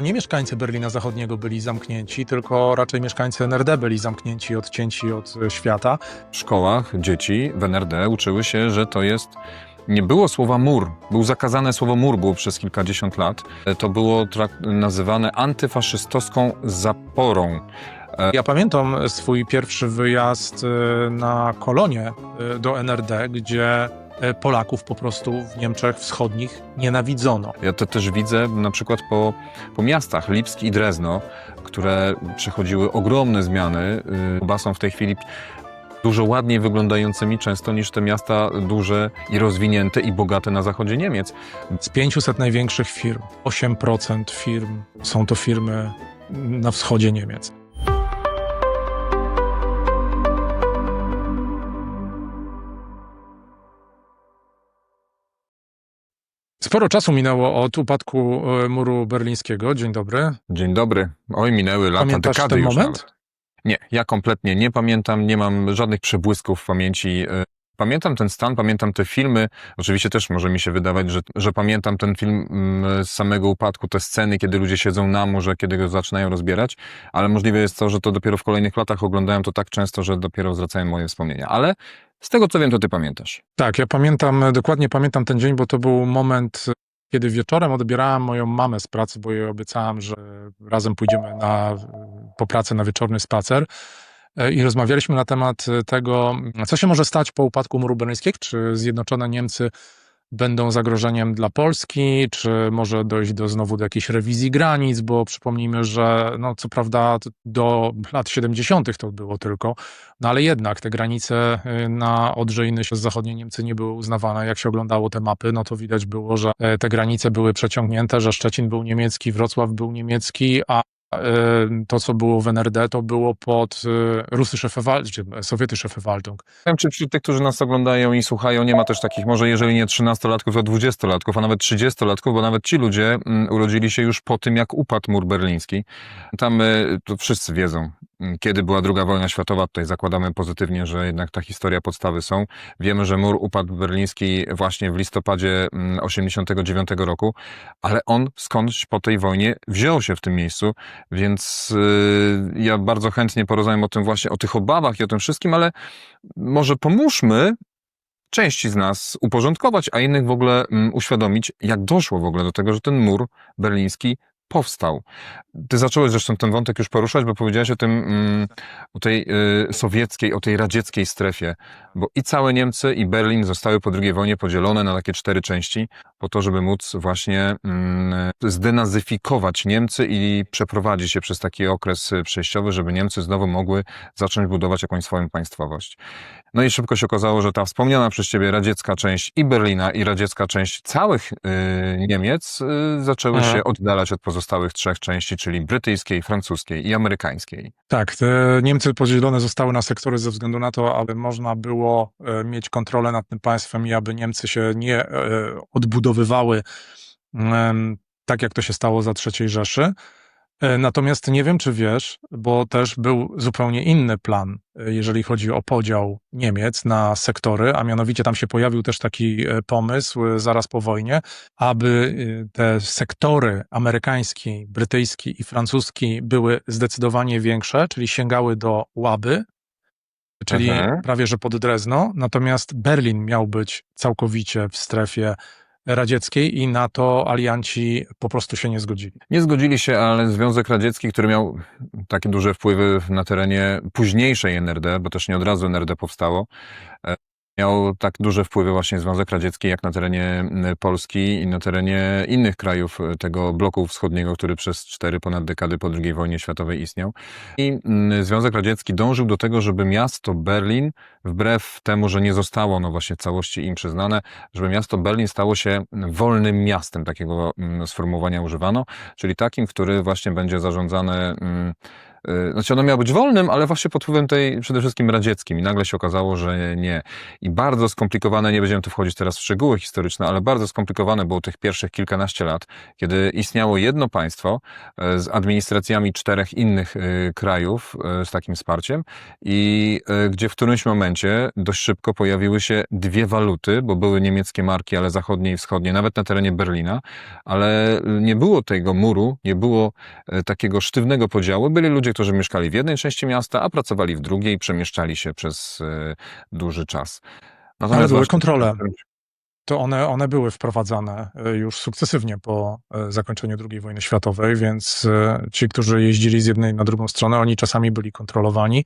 Nie mieszkańcy Berlina Zachodniego byli zamknięci, tylko raczej mieszkańcy NRD byli zamknięci, odcięci od świata. W szkołach dzieci w NRD uczyły się, że to jest... Nie było słowa mur. Było zakazane słowo mur, było przez kilkadziesiąt lat. To było nazywane antyfaszystowską zaporą. Ja pamiętam swój pierwszy wyjazd na kolonie do NRD, gdzie Polaków po prostu w Niemczech Wschodnich nienawidzono. Ja to też widzę na przykład po miastach Lipsk i Drezno, które przechodziły ogromne zmiany. Oba są w tej chwili dużo ładniej wyglądającymi często niż te miasta duże i rozwinięte i bogate na zachodzie Niemiec. Z 500 największych firm, 8% firm są to firmy na wschodzie Niemiec. Sporo czasu minęło od upadku muru berlińskiego. Dzień dobry. Dzień dobry. Oj, minęły lata, Pamiętasz dekady ten już moment? nawet. Nie, ja kompletnie nie pamiętam, nie mam żadnych przebłysków w pamięci. Pamiętam ten stan, pamiętam te filmy. Oczywiście też może mi się wydawać, że pamiętam ten film z samego upadku, te sceny, kiedy ludzie siedzą na murze, kiedy go zaczynają rozbierać, ale możliwe jest to, że to dopiero w kolejnych latach oglądałem to tak często, że dopiero zwracają moje wspomnienia. Ale z tego co wiem, to ty pamiętasz. Tak, ja pamiętam, dokładnie pamiętam ten dzień, bo to był moment, kiedy wieczorem odbierałem moją mamę z pracy, bo jej obiecałem, że razem pójdziemy po pracy na wieczorny spacer. I rozmawialiśmy na temat tego, co się może stać po upadku muru berlińskiego, czy Zjednoczone Niemcy będą zagrożeniem dla Polski, czy może dojść znowu do jakiejś rewizji granic, bo przypomnijmy, że no, co prawda do lat 70. to było tylko, no ale jednak te granice na Odrze i Nysie zachodnie Niemcy nie były uznawane. Jak się oglądało te mapy, no to widać było, że te granice były przeciągnięte, że Szczecin był niemiecki, Wrocław był niemiecki, a to, co było w NRD, to było pod Russische Verwaltung, czy Sowjetische Verwaltung. Nie wiem, czy wśród tych, którzy nas oglądają i słuchają, nie ma też takich, może jeżeli nie 13-latków, to 20-latków, a nawet 30-latków, bo nawet ci ludzie urodzili się już po tym, jak upadł mur berliński. Tam to wszyscy wiedzą, kiedy była II wojna światowa. Tutaj zakładamy pozytywnie, że jednak ta historia, podstawy są. Wiemy, że mur upadł berliński właśnie w listopadzie 89 roku, ale on skądś po tej wojnie wziął się w tym miejscu, więc ja bardzo chętnie porozmawiam o tym właśnie, o tych obawach i o tym wszystkim, ale może pomóżmy części z nas uporządkować, a innych w ogóle uświadomić, jak doszło w ogóle do tego, że ten mur berliński powstał. Ty zacząłeś zresztą ten wątek już poruszać, bo powiedziałeś o tym, o tej sowieckiej, o tej radzieckiej strefie, bo i całe Niemcy, i Berlin zostały po II wojnie podzielone na takie 4 części, po to, żeby móc właśnie zdenazyfikować Niemcy i przeprowadzić się przez taki okres przejściowy, żeby Niemcy znowu mogły zacząć budować jakąś swoją państwowość. No i szybko się okazało, że ta wspomniana przez ciebie radziecka część i Berlina, i radziecka część całych Niemiec zaczęły się oddalać od pozostałych 3 części, czyli brytyjskiej, francuskiej i amerykańskiej. Tak, te Niemcy podzielone zostały na sektory ze względu na to, aby można było mieć kontrolę nad tym państwem i aby Niemcy się nie odbudowywały tak, jak to się stało za III Rzeszy. Natomiast nie wiem, czy wiesz, bo też był zupełnie inny plan, jeżeli chodzi o podział Niemiec na sektory, a mianowicie tam się pojawił też taki pomysł zaraz po wojnie, aby te sektory amerykański, brytyjski i francuski były zdecydowanie większe, czyli sięgały do Łaby, czyli prawie że pod Drezno, natomiast Berlin miał być całkowicie w strefie radzieckiej i na to alianci po prostu się nie zgodzili. Nie zgodzili się, ale Związek Radziecki, który miał takie duże wpływy na terenie późniejszej NRD, bo też nie od razu NRD powstało, miał tak duże wpływy właśnie Związek Radziecki jak na terenie Polski i na terenie innych krajów tego bloku wschodniego, który przez 4 ponad dekady po II wojnie światowej istniał. I Związek Radziecki dążył do tego, żeby miasto Berlin, wbrew temu, że nie zostało no właśnie całości im przyznane, żeby miasto Berlin stało się wolnym miastem, takiego sformułowania używano, czyli takim, który właśnie będzie zarządzany Znaczy ono miało być wolnym, ale właśnie pod wpływem tej przede wszystkim radzieckim i nagle się okazało, że nie. I bardzo skomplikowane, nie będziemy tu wchodzić teraz w szczegóły historyczne, ale bardzo skomplikowane było tych pierwszych kilkanaście lat, kiedy istniało jedno państwo z administracjami 4 innych krajów z takim wsparciem i gdzie w którymś momencie dość szybko pojawiły się 2 waluty, bo były niemieckie marki, ale zachodnie i wschodnie, nawet na terenie Berlina, ale nie było tego muru, nie było takiego sztywnego podziału. Byli ludzie, którzy mieszkali w jednej części miasta, a pracowali w drugiej, przemieszczali się przez duży czas. Ale były właśnie- kontrole. To one były wprowadzane już sukcesywnie po zakończeniu II wojny światowej, więc ci, którzy jeździli z jednej na drugą stronę, oni czasami byli kontrolowani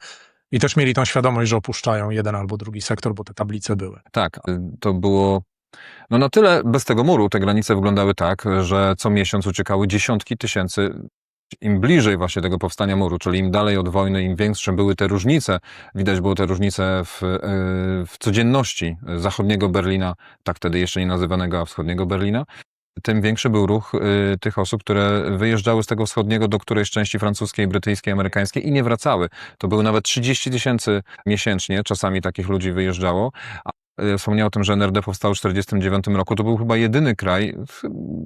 i też mieli tą świadomość, że opuszczają jeden albo drugi sektor, bo te tablice były. Tak, to było no na tyle bez tego muru te granice wyglądały tak, że co miesiąc uciekały dziesiątki tysięcy. Im bliżej właśnie tego powstania muru, czyli im dalej od wojny, im większe były te różnice, widać było te różnice w codzienności zachodniego Berlina, tak wtedy jeszcze nie nazywanego, a wschodniego Berlina, tym większy był ruch tych osób, które wyjeżdżały z tego wschodniego do którejś części francuskiej, brytyjskiej, amerykańskiej i nie wracały. To były nawet 30 000 miesięcznie, czasami takich ludzi wyjeżdżało. Wspomniał o tym, że NRD powstał w 1949 roku. To był chyba jedyny kraj,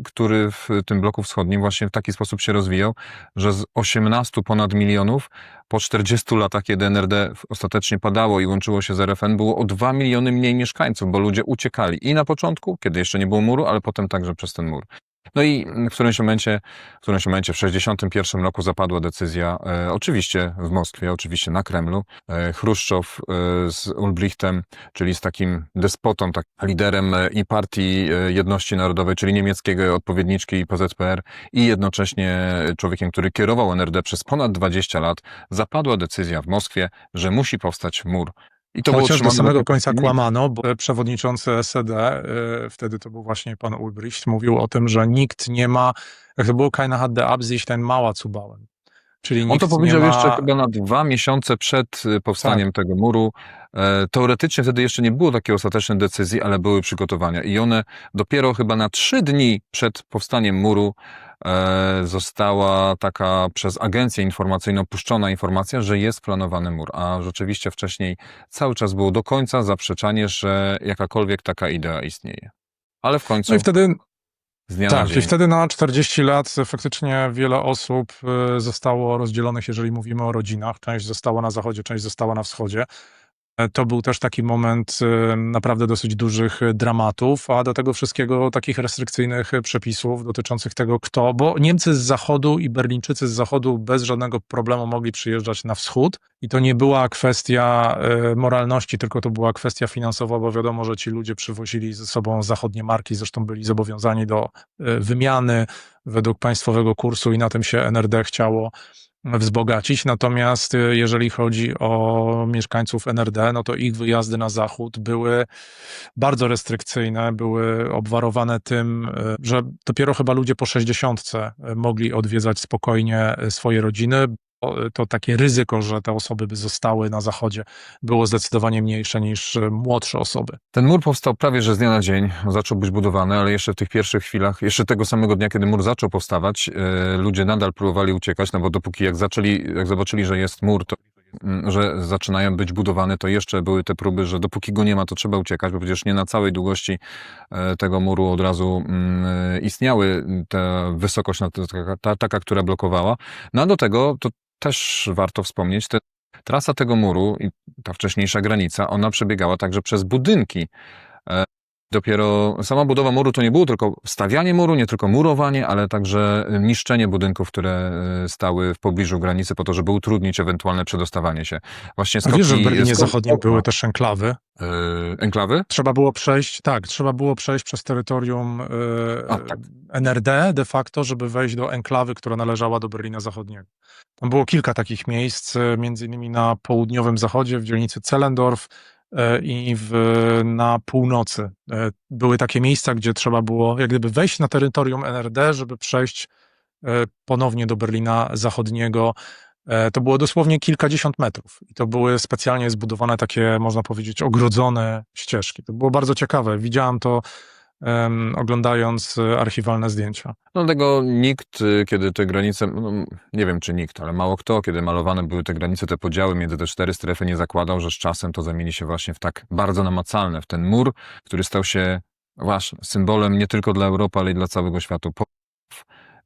który w tym bloku wschodnim właśnie w taki sposób się rozwijał, że z 18 ponad milionów po 40 latach, kiedy NRD ostatecznie padało i łączyło się z RFN, było o 2 miliony mniej mieszkańców, bo ludzie uciekali i na początku, kiedy jeszcze nie było muru, ale potem także przez ten mur. No i w którymś momencie, w 1961 roku zapadła decyzja, oczywiście w Moskwie, oczywiście na Kremlu. Chruszczow z Ulbrichtem, czyli z takim despotą, tak, liderem i Partii Jedności Narodowej, czyli niemieckiego odpowiedniczki PZPR i jednocześnie człowiekiem, który kierował NRD przez ponad 20 lat, zapadła decyzja w Moskwie, że musi powstać mur. I to było Chociaż do trzymane samego do końca końca. kłamano, bo przewodniczący SED, wtedy to był właśnie pan Ulbricht, mówił o tym, że nikt nie ma, jak to było, keine hat der Absicht, ein Mauer zu bauen. Czyli On nikt to nie powiedział ma... jeszcze chyba na 2 miesiące przed powstaniem tego muru. Teoretycznie wtedy jeszcze nie było takiej ostatecznej decyzji, ale były przygotowania. I one dopiero chyba na 3 dni przed powstaniem muru została taka przez agencję informacyjną puszczona informacja, że jest planowany mur. A rzeczywiście wcześniej cały czas było do końca zaprzeczanie, że jakakolwiek taka idea istnieje. Ale w końcu No i wtedy... z dnia na Tak, dzień. i wtedy na 40 lat faktycznie wiele osób zostało rozdzielonych, jeżeli mówimy o rodzinach. Część została na zachodzie, część została na wschodzie. To był też taki moment naprawdę dosyć dużych dramatów, a do tego wszystkiego takich restrykcyjnych przepisów dotyczących tego, kto, bo Niemcy z zachodu i Berlińczycy z zachodu bez żadnego problemu mogli przyjeżdżać na wschód i to nie była kwestia moralności, tylko to była kwestia finansowa, bo wiadomo, że ci ludzie przywozili ze sobą zachodnie marki, zresztą byli zobowiązani do wymiany według państwowego kursu i na tym się NRD chciało wzbogacić. Natomiast jeżeli chodzi o mieszkańców NRD, no to ich wyjazdy na zachód były bardzo restrykcyjne, były obwarowane tym, że dopiero chyba ludzie po 60 mogli odwiedzać spokojnie swoje rodziny. To takie ryzyko, że te osoby by zostały na zachodzie, było zdecydowanie mniejsze niż młodsze osoby. Ten mur powstał prawie że z dnia na dzień, zaczął być budowany, ale jeszcze w tych pierwszych chwilach, jeszcze tego samego dnia, kiedy mur zaczął powstawać, ludzie nadal próbowali uciekać, no bo dopóki jak zobaczyli, że jest mur, to że zaczynają być budowane, to jeszcze były te próby, że dopóki go nie ma, to trzeba uciekać, bo przecież nie na całej długości tego muru od razu istniały ta wysokość, taka, która blokowała. No a do tego, to też warto wspomnieć, trasa tego muru i ta wcześniejsza granica, ona przebiegała także przez budynki. Dopiero sama budowa muru to nie było tylko stawianie muru, nie tylko murowanie, ale także niszczenie budynków, które stały w pobliżu granicy po to, żeby utrudnić ewentualne przedostawanie się. Właśnie A wiesz, że w Berlinie Zachodnim były też enklawy? Enklawy? Trzeba było przejść przez terytorium tak. NRD de facto, żeby wejść do enklawy, która należała do Berlina Zachodniego. Tam było kilka takich miejsc, między innymi na południowym zachodzie, w dzielnicy Zellendorf i na północy. Były takie miejsca, gdzie trzeba było jak gdyby wejść na terytorium NRD, żeby przejść ponownie do Berlina Zachodniego. To było dosłownie kilkadziesiąt metrów i to były specjalnie zbudowane takie, można powiedzieć, ogrodzone ścieżki. To było bardzo ciekawe. Widziałem to oglądając archiwalne zdjęcia. Dlatego nikt, kiedy te granice, nie wiem czy nikt, ale mało kto, kiedy malowane były te granice, te podziały między te 4 strefy, nie zakładał, że z czasem to zamieni się właśnie w tak bardzo namacalne, w ten mur, który stał się właśnie symbolem nie tylko dla Europy, ale i dla całego świata.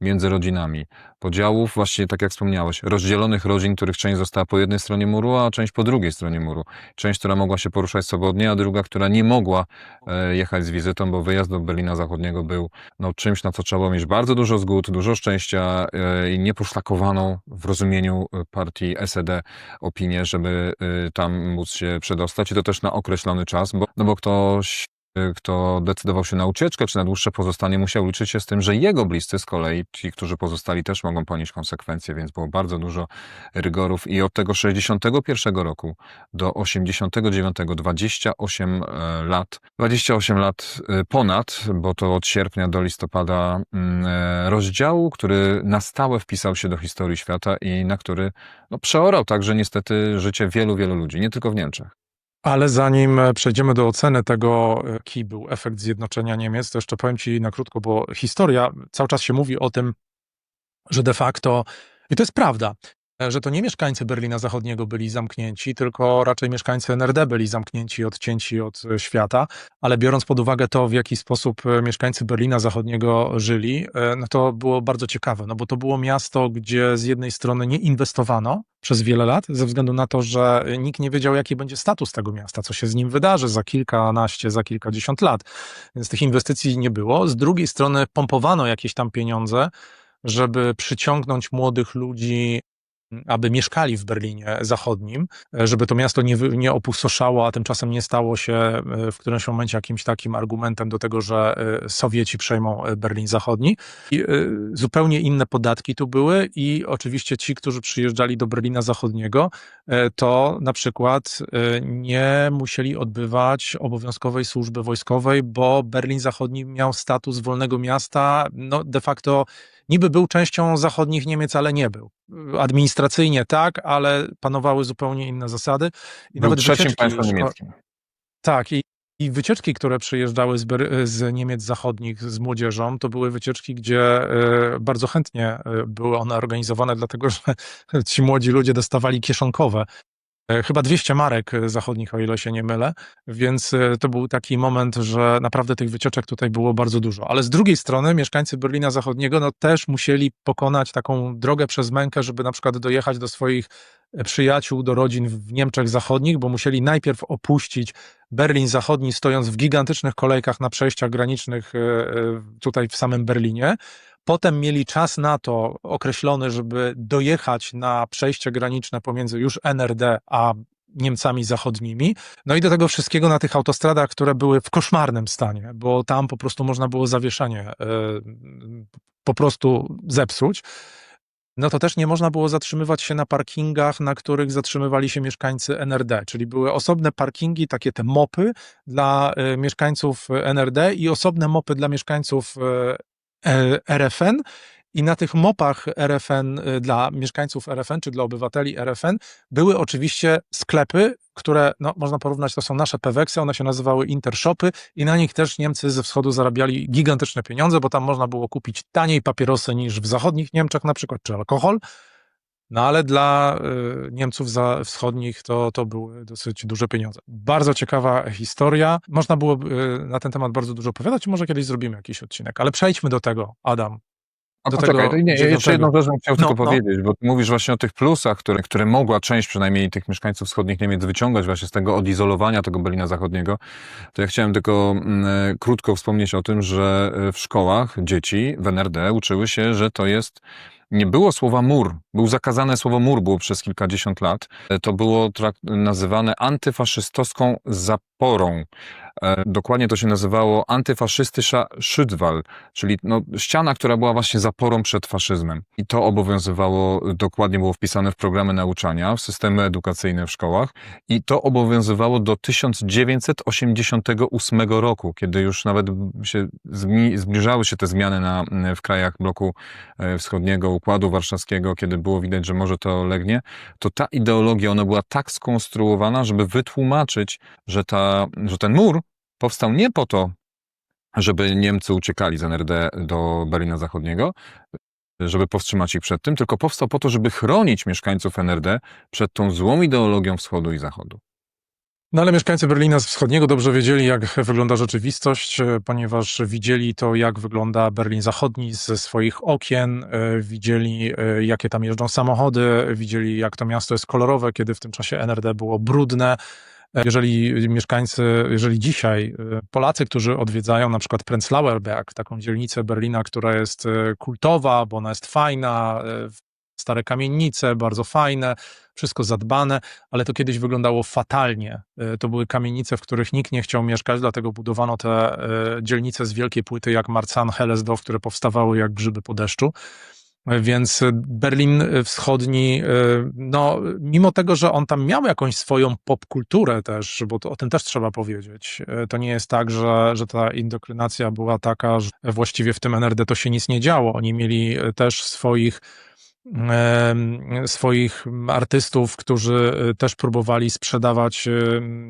Między rodzinami, podziałów, właśnie tak jak wspomniałeś, rozdzielonych rodzin, których część została po jednej stronie muru, a część po drugiej stronie muru. Część, która mogła się poruszać swobodnie, a druga, która nie mogła jechać z wizytą, bo wyjazd do Berlina Zachodniego był czymś, na co trzeba mieć bardzo dużo zgód, dużo szczęścia i nieposzlakowaną w rozumieniu partii SED opinię, żeby tam móc się przedostać i to też na określony czas, bo ktoś kto decydował się na ucieczkę czy na dłuższe pozostanie, musiał liczyć się z tym, że jego bliscy z kolei, ci, którzy pozostali, też mogą ponieść konsekwencje, więc było bardzo dużo rygorów i od tego 61 roku do 89, 28 lat ponad, bo to od sierpnia do listopada rozdziału, który na stałe wpisał się do historii świata i na który przeorał także niestety życie wielu, wielu ludzi, nie tylko w Niemczech. Ale zanim przejdziemy do oceny tego, jaki był efekt zjednoczenia Niemiec, to jeszcze powiem Ci na krótko, bo historia, cały czas się mówi o tym, że de facto, i to jest prawda, że to nie mieszkańcy Berlina Zachodniego byli zamknięci, tylko raczej mieszkańcy NRD byli zamknięci, odcięci od świata, ale biorąc pod uwagę to, w jaki sposób mieszkańcy Berlina Zachodniego żyli, no to było bardzo ciekawe, no bo to było miasto, gdzie z jednej strony nie inwestowano przez wiele lat, ze względu na to, że nikt nie wiedział, jaki będzie status tego miasta, co się z nim wydarzy za kilkanaście, za kilkadziesiąt lat, więc tych inwestycji nie było. Z drugiej strony pompowano jakieś tam pieniądze, żeby przyciągnąć młodych ludzi, aby mieszkali w Berlinie Zachodnim, żeby to miasto nie opustoszało, a tymczasem nie stało się w którymś momencie jakimś takim argumentem do tego, że Sowieci przejmą Berlin Zachodni. I zupełnie inne podatki tu były i oczywiście ci, którzy przyjeżdżali do Berlina Zachodniego, to na przykład nie musieli odbywać obowiązkowej służby wojskowej, bo Berlin Zachodni miał status wolnego miasta, no de facto niby był częścią zachodnich Niemiec, ale nie był. Administracyjnie tak, ale panowały zupełnie inne zasady. I Był nawet trzecim państwem niemieckim. Tak, i wycieczki, które przyjeżdżały z Niemiec zachodnich z młodzieżą, to były wycieczki, gdzie bardzo chętnie były one organizowane, dlatego że ci młodzi ludzie dostawali kieszonkowe. Chyba 200 marek zachodnich, o ile się nie mylę, więc to był taki moment, że naprawdę tych wycieczek tutaj było bardzo dużo. Ale z drugiej strony mieszkańcy Berlina Zachodniego no, też musieli pokonać taką drogę przez mękę, żeby na przykład dojechać do swoich przyjaciół, do rodzin w Niemczech Zachodnich, bo musieli najpierw opuścić Berlin Zachodni, stojąc w gigantycznych kolejkach na przejściach granicznych tutaj w samym Berlinie. Potem mieli czas na to określony, żeby dojechać na przejście graniczne pomiędzy już NRD a Niemcami zachodnimi. No i do tego wszystkiego na tych autostradach, które były w koszmarnym stanie, bo tam po prostu można było zawieszenie po prostu zepsuć. No to też nie można było zatrzymywać się na parkingach, na których zatrzymywali się mieszkańcy NRD, czyli były osobne parkingi, takie te mopy dla mieszkańców NRD i osobne mopy dla mieszkańców RFN i na tych mopach RFN dla mieszkańców RFN czy dla obywateli RFN były oczywiście sklepy, które no, można porównać, to są nasze Peweksy, one się nazywały Intershopy i na nich też Niemcy ze wschodu zarabiali gigantyczne pieniądze, bo tam można było kupić taniej papierosy niż w zachodnich Niemczech na przykład, czy alkohol. No ale dla Niemców wschodnich to były dosyć duże pieniądze. Bardzo ciekawa historia. Można było na ten temat bardzo dużo opowiadać. Może kiedyś zrobimy jakiś odcinek. Ale przejdźmy do tego, Adam. A Do poczekaj, tego to nie, jeszcze jedną rzecz bym chciał tylko No. powiedzieć, bo ty mówisz właśnie o tych plusach, które mogła część przynajmniej tych mieszkańców wschodnich Niemiec wyciągać właśnie z tego odizolowania tego Berlina Zachodniego. To ja chciałem tylko krótko wspomnieć o tym, że w szkołach dzieci w NRD uczyły się, że to jest nie było słowa mur. Był zakazane słowo mur, było przez kilkadziesiąt lat. To było nazywane antyfaszystowską zaporą. Dokładnie to się nazywało antyfaszystyscha Schutzwall, czyli ściana, która była właśnie zaporą przed faszyzmem. I to obowiązywało, dokładnie było wpisane w programy nauczania, w systemy edukacyjne w szkołach i to obowiązywało do 1988 roku, kiedy już nawet się zbliżały się te zmiany w krajach bloku wschodniego, Układu Warszawskiego, kiedy było widać, że może to legnie, to ta ideologia, ona była tak skonstruowana, żeby wytłumaczyć, że ten mur powstał nie po to, żeby Niemcy uciekali z NRD do Berlina Zachodniego, żeby powstrzymać ich przed tym, tylko powstał po to, żeby chronić mieszkańców NRD przed tą złą ideologią wschodu i zachodu. No ale mieszkańcy Berlina Wschodniego dobrze wiedzieli, jak wygląda rzeczywistość, ponieważ widzieli to, jak wygląda Berlin Zachodni ze swoich okien, widzieli, jakie tam jeżdżą samochody, widzieli, jak to miasto jest kolorowe, kiedy w tym czasie NRD było brudne. Jeżeli dzisiaj Polacy, którzy odwiedzają na przykład Prenzlauer Berg, taką dzielnicę Berlina, która jest kultowa, bo ona jest fajna, stare kamienice, bardzo fajne, wszystko zadbane, ale to kiedyś wyglądało fatalnie. To były kamienice, w których nikt nie chciał mieszkać, dlatego budowano te dzielnice z wielkiej płyty jak Marzahn-Hellersdorf, które powstawały jak grzyby po deszczu. Więc Berlin Wschodni, no, mimo tego, że on tam miał jakąś swoją popkulturę też, bo to, o tym też trzeba powiedzieć, to nie jest tak, że ta indoktrynacja była taka, że właściwie w tym NRD to się nic nie działo. Oni mieli też swoich artystów, którzy też próbowali sprzedawać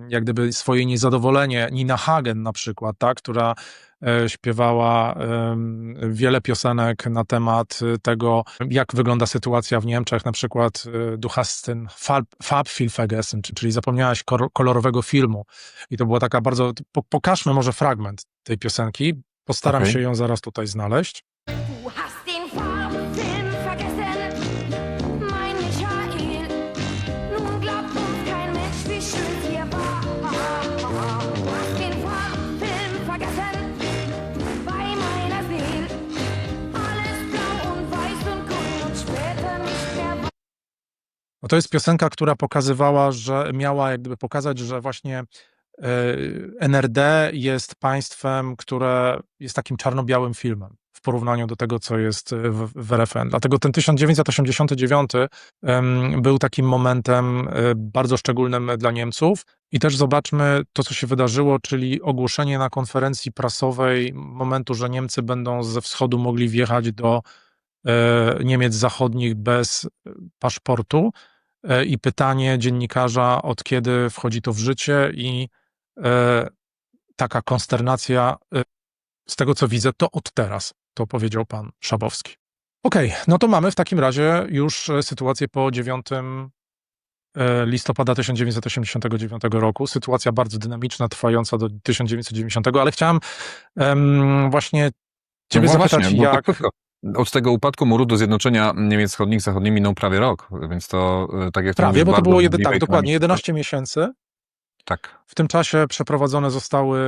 jak gdyby swoje niezadowolenie. Nina Hagen na przykład, tak, która śpiewała wiele piosenek na temat tego, jak wygląda sytuacja w Niemczech, na przykład Du hast den Farbfilm vergessen, czyli zapomniałaś kolorowego filmu. I to była taka bardzo... Pokażmy może fragment tej piosenki. Postaram się ją zaraz tutaj znaleźć. Du hast den Farbfilm vergessen, mein Michael. Nun glaubt uns kein Mensch, wie schön wir war. Du hast den Farbfilm vergessen, bei meiner Seele. Alles blau und weiß und grün und später nicht mehr. No to jest piosenka, która pokazywała, że miała jak gdyby pokazać, że właśnie NRD jest państwem, które jest takim czarno-białym filmem w porównaniu do tego, co jest w RFN. Dlatego ten 1989 był takim momentem bardzo szczególnym dla Niemców. I też zobaczmy to, co się wydarzyło, czyli ogłoszenie na konferencji prasowej momentu, że Niemcy będą ze wschodu mogli wjechać do Niemiec zachodnich bez paszportu. I pytanie dziennikarza, od kiedy wchodzi to w życie, i taka konsternacja, z tego co widzę, to od teraz, to powiedział pan Szabowski. Okej, no to mamy w takim razie już sytuację po 9 listopada 1989 roku. Sytuacja bardzo dynamiczna, trwająca do 1990, ale chciałem właśnie ciebie zapytać, bo jak... tak krótko. Od tego upadku muru do zjednoczenia Niemiec wschodnich zachodnimi minął prawie rok, więc to tak jak Prawie, bo to było tak, dokładnie 11 11 miesięcy. Tak. W tym czasie przeprowadzone zostały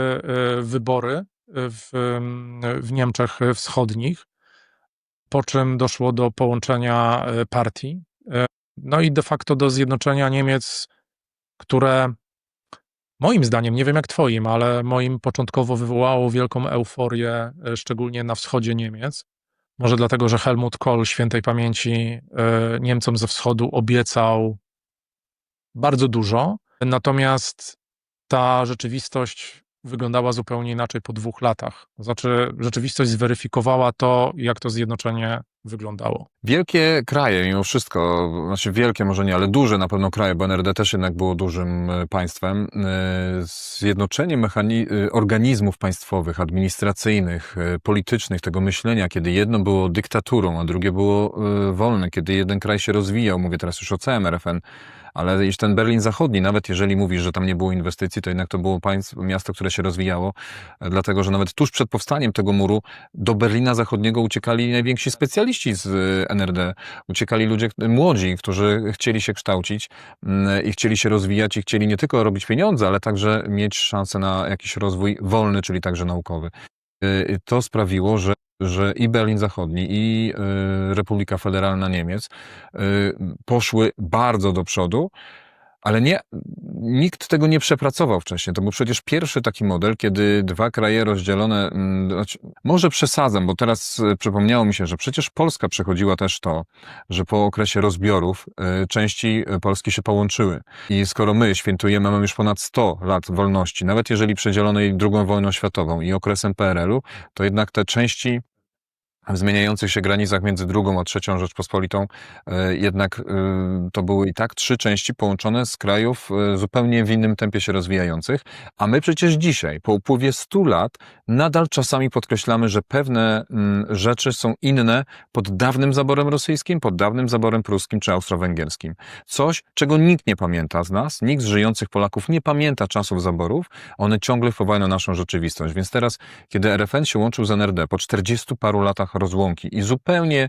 wybory w Niemczech Wschodnich, po czym doszło do połączenia partii. No i de facto do zjednoczenia Niemiec, które moim zdaniem, nie wiem jak twoim, ale moim początkowo wywołało wielką euforię, szczególnie na wschodzie Niemiec. Może dlatego, że Helmut Kohl, świętej pamięci, Niemcom ze wschodu obiecał bardzo dużo, natomiast ta rzeczywistość wyglądała zupełnie inaczej po 2 latach. To znaczy, rzeczywistość zweryfikowała to, jak to zjednoczenie wyglądało. Wielkie kraje, mimo wszystko, znaczy wielkie może nie, ale duże na pewno kraje, bo NRD też jednak było dużym państwem. Zjednoczenie organizmów państwowych, administracyjnych, politycznych, tego myślenia, kiedy jedno było dyktaturą, a drugie było wolne, kiedy jeden kraj się rozwijał, mówię teraz już o całym RFN, ale już ten Berlin Zachodni, nawet jeżeli mówisz, że tam nie było inwestycji, to jednak to było miasto, które się rozwijało, dlatego że nawet tuż przed powstaniem tego muru do Berlina Zachodniego uciekali najwięksi specjaliści z NRD. Uciekali ludzie młodzi, którzy chcieli się kształcić i chcieli się rozwijać i chcieli nie tylko robić pieniądze, ale także mieć szansę na jakiś rozwój wolny, czyli także naukowy. To sprawiło, że i Berlin Zachodni, i Republika Federalna Niemiec poszły bardzo do przodu, ale nikt tego nie przepracował wcześniej. To był przecież pierwszy taki model, kiedy 2 kraje rozdzielone, może przesadzam, bo teraz przypomniało mi się, że przecież Polska przechodziła też to, że po okresie rozbiorów części Polski się połączyły. I skoro my świętujemy, mamy już ponad 100 lat wolności, nawet jeżeli przedzielonej II wojną światową i okresem PRL-u, to jednak te części w zmieniających się granicach między drugą a trzecią Rzeczpospolitą, jednak to były i tak 3 części połączone z krajów zupełnie w innym tempie się rozwijających, a my przecież dzisiaj, po upływie 100 lat, nadal czasami podkreślamy, że pewne rzeczy są inne pod dawnym zaborem rosyjskim, pod dawnym zaborem pruskim czy austro-węgierskim. Coś, czego nikt nie pamięta z nas, nikt z żyjących Polaków nie pamięta czasów zaborów, one ciągle wpływają na naszą rzeczywistość. Więc teraz, kiedy RFN się łączył z NRD po 40 paru latach rozłąki i zupełnie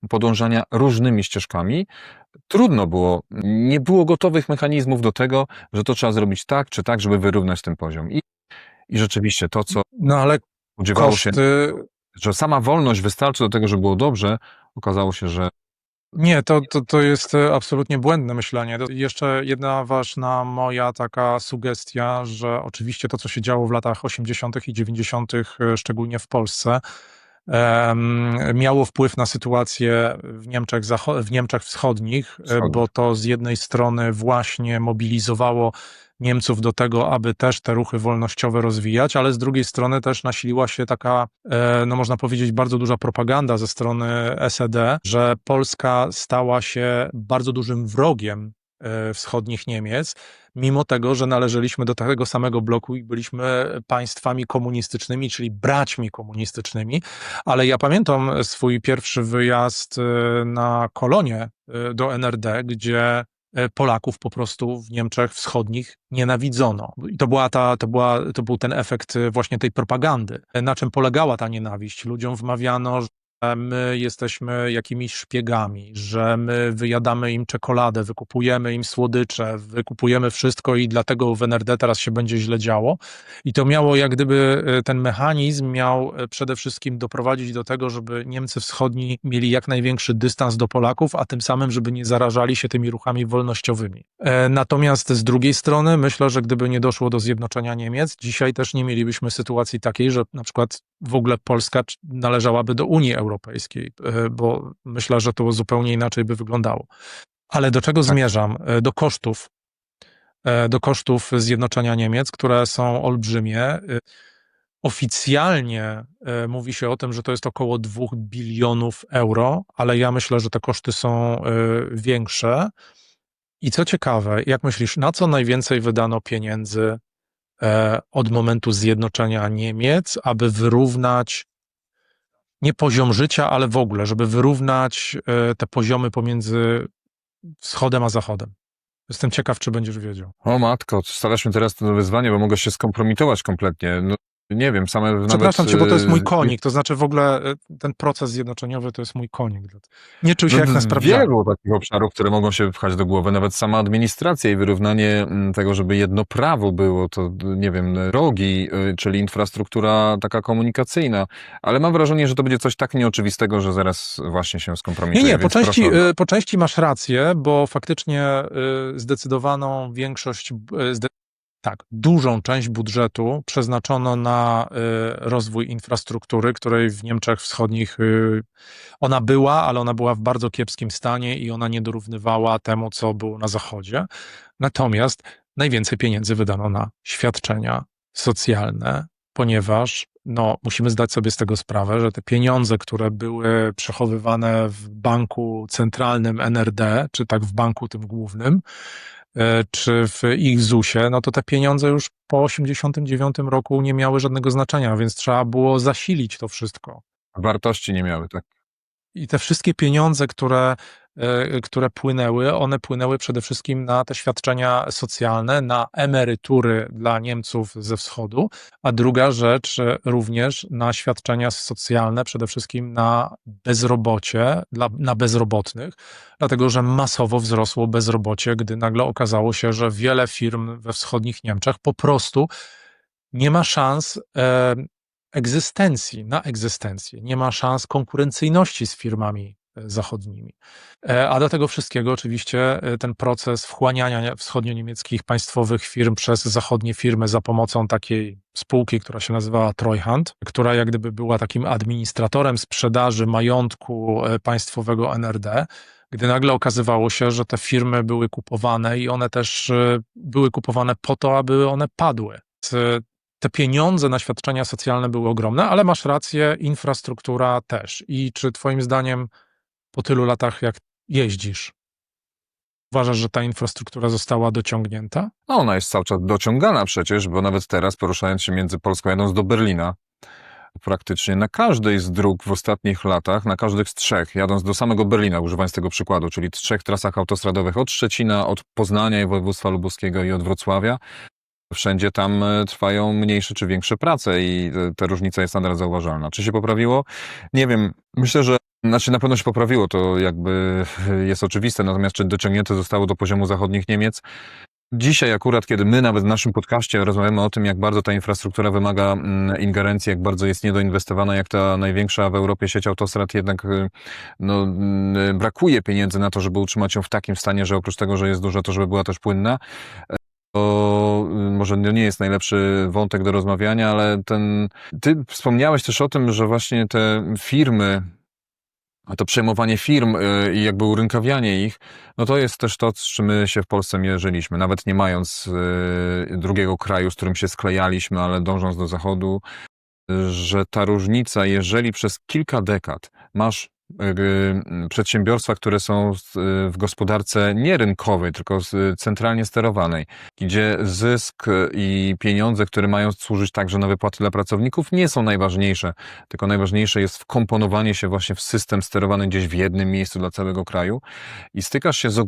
podążania różnymi ścieżkami, trudno było, nie było gotowych mechanizmów do tego, że to trzeba zrobić tak czy tak, żeby wyrównać ten poziom. I rzeczywiście to, co No ale spodziewało się, koszty... że sama wolność wystarczy do tego, żeby było dobrze, okazało się, że Nie, to jest absolutnie błędne myślenie. Jeszcze jedna ważna moja taka sugestia, że oczywiście to, co się działo w latach 80. i 90., szczególnie w Polsce, miało wpływ na sytuację w Niemczech Wschodnich, bo to z jednej strony właśnie mobilizowało Niemców do tego, aby też te ruchy wolnościowe rozwijać, ale z drugiej strony też nasiliła się taka, no można powiedzieć, bardzo duża propaganda ze strony SED, że Polska stała się bardzo dużym wrogiem wschodnich Niemiec, mimo tego, że należeliśmy do tego samego bloku i byliśmy państwami komunistycznymi, czyli braćmi komunistycznymi, ale ja pamiętam swój pierwszy wyjazd na kolonie do NRD, gdzie Polaków po prostu w Niemczech Wschodnich nienawidzono. I to był ten efekt właśnie tej propagandy. Na czym polegała ta nienawiść? Ludziom wmawiano, że my jesteśmy jakimiś szpiegami, że my wyjadamy im czekoladę, wykupujemy im słodycze, wykupujemy wszystko i dlatego w NRD teraz się będzie źle działo. I to miało jak gdyby, ten mechanizm miał przede wszystkim doprowadzić do tego, żeby Niemcy Wschodni mieli jak największy dystans do Polaków, a tym samym, żeby nie zarażali się tymi ruchami wolnościowymi. Natomiast z drugiej strony myślę, że gdyby nie doszło do zjednoczenia Niemiec, dzisiaj też nie mielibyśmy sytuacji takiej, że na przykład w ogóle Polska należałaby do Unii Europejskiej, bo myślę, że to zupełnie inaczej by wyglądało. Ale do czego zmierzam? Do kosztów zjednoczenia Niemiec, które są olbrzymie. Oficjalnie mówi się o tym, że to jest około 2 bilionów euro, ale ja myślę, że te koszty są większe. I co ciekawe, jak myślisz, na co najwięcej wydano pieniędzy od momentu zjednoczenia Niemiec, aby wyrównać nie poziom życia, ale w ogóle, żeby wyrównać te poziomy pomiędzy wschodem a zachodem? Jestem ciekaw, czy będziesz wiedział. o matko, starasz mnie teraz to wyzwanie, bo mogę się skompromitować kompletnie. No, nie wiem, same Przepraszam nawet... cię, bo to jest mój konik, to znaczy w ogóle ten proces zjednoczeniowy to jest mój konik. Nie czuł się jak na sprawdzianu. Wielu takich obszarów, które mogą się wpchać do głowy, nawet sama administracja i wyrównanie tego, żeby jedno prawo było, to nie wiem, drogi, czyli infrastruktura taka komunikacyjna, ale mam wrażenie, że to będzie coś tak nieoczywistego, że zaraz właśnie się skompromituję. Nie, więc proszę. po części masz rację, bo faktycznie zdecydowaną większość, tak, dużą część budżetu przeznaczono na rozwój infrastruktury, której w Niemczech Wschodnich ona była, ale ona była w bardzo kiepskim stanie i ona nie dorównywała temu, co było na Zachodzie. Natomiast najwięcej pieniędzy wydano na świadczenia socjalne, ponieważ musimy zdać sobie z tego sprawę, że te pieniądze, które były przechowywane w banku centralnym NRD, czy tak w banku tym głównym, czy w ich ZUS-ie, to te pieniądze już po 1989 roku nie miały żadnego znaczenia, więc trzeba było zasilić to wszystko. Wartości nie miały, tak. I te wszystkie pieniądze, które płynęły, one płynęły przede wszystkim na te świadczenia socjalne, na emerytury dla Niemców ze wschodu, a druga rzecz również na świadczenia socjalne, przede wszystkim na bezrobocie, na bezrobotnych, dlatego że masowo wzrosło bezrobocie, gdy nagle okazało się, że wiele firm we wschodnich Niemczech po prostu nie ma szans na egzystencję, nie ma szans konkurencyjności z firmami zachodnimi. A do tego wszystkiego oczywiście ten proces wchłaniania wschodnio-niemieckich państwowych firm przez zachodnie firmy za pomocą takiej spółki, która się nazywała Treuhand, która jak gdyby była takim administratorem sprzedaży majątku państwowego NRD, gdy nagle okazywało się, że te firmy były kupowane i one też były kupowane po to, aby one padły. te pieniądze na świadczenia socjalne były ogromne, ale masz rację, infrastruktura też. I czy twoim zdaniem po tylu latach, jak jeździsz, uważasz, że ta infrastruktura została dociągnięta? No ona jest cały czas dociągana przecież, bo nawet teraz poruszając się między Polską, jadąc do Berlina, praktycznie na każdej z dróg w ostatnich latach, na każdych z trzech, jadąc do samego Berlina, używając tego przykładu, czyli trzech trasach autostradowych od Szczecina, od Poznania i województwa lubuskiego i od Wrocławia, wszędzie tam trwają mniejsze czy większe prace i ta różnica jest nadal zauważalna. Czy się poprawiło? Nie wiem. Myślę, że na pewno się poprawiło, to jakby jest oczywiste, natomiast czy dociągnięte zostało do poziomu zachodnich Niemiec? Dzisiaj akurat, kiedy my nawet w naszym podcaście rozmawiamy o tym, jak bardzo ta infrastruktura wymaga ingerencji, jak bardzo jest niedoinwestowana, jak ta największa w Europie sieć autostrad jednak brakuje pieniędzy na to, żeby utrzymać ją w takim stanie, że oprócz tego, że jest duża, to żeby była też płynna. To może nie jest najlepszy wątek do rozmawiania, ale ty wspomniałeś też o tym, że właśnie te firmy, a to przejmowanie firm i jakby urynkawianie ich, no to jest też to, z czym my się w Polsce mierzyliśmy. Nawet nie mając drugiego kraju, z którym się sklejaliśmy, ale dążąc do Zachodu, że ta różnica, jeżeli przez kilka dekad masz przedsiębiorstwa, które są w gospodarce nie rynkowej, tylko centralnie sterowanej, gdzie zysk i pieniądze, które mają służyć także na wypłaty dla pracowników, nie są najważniejsze, tylko najważniejsze jest wkomponowanie się właśnie w system sterowany gdzieś w jednym miejscu dla całego kraju i stykasz się z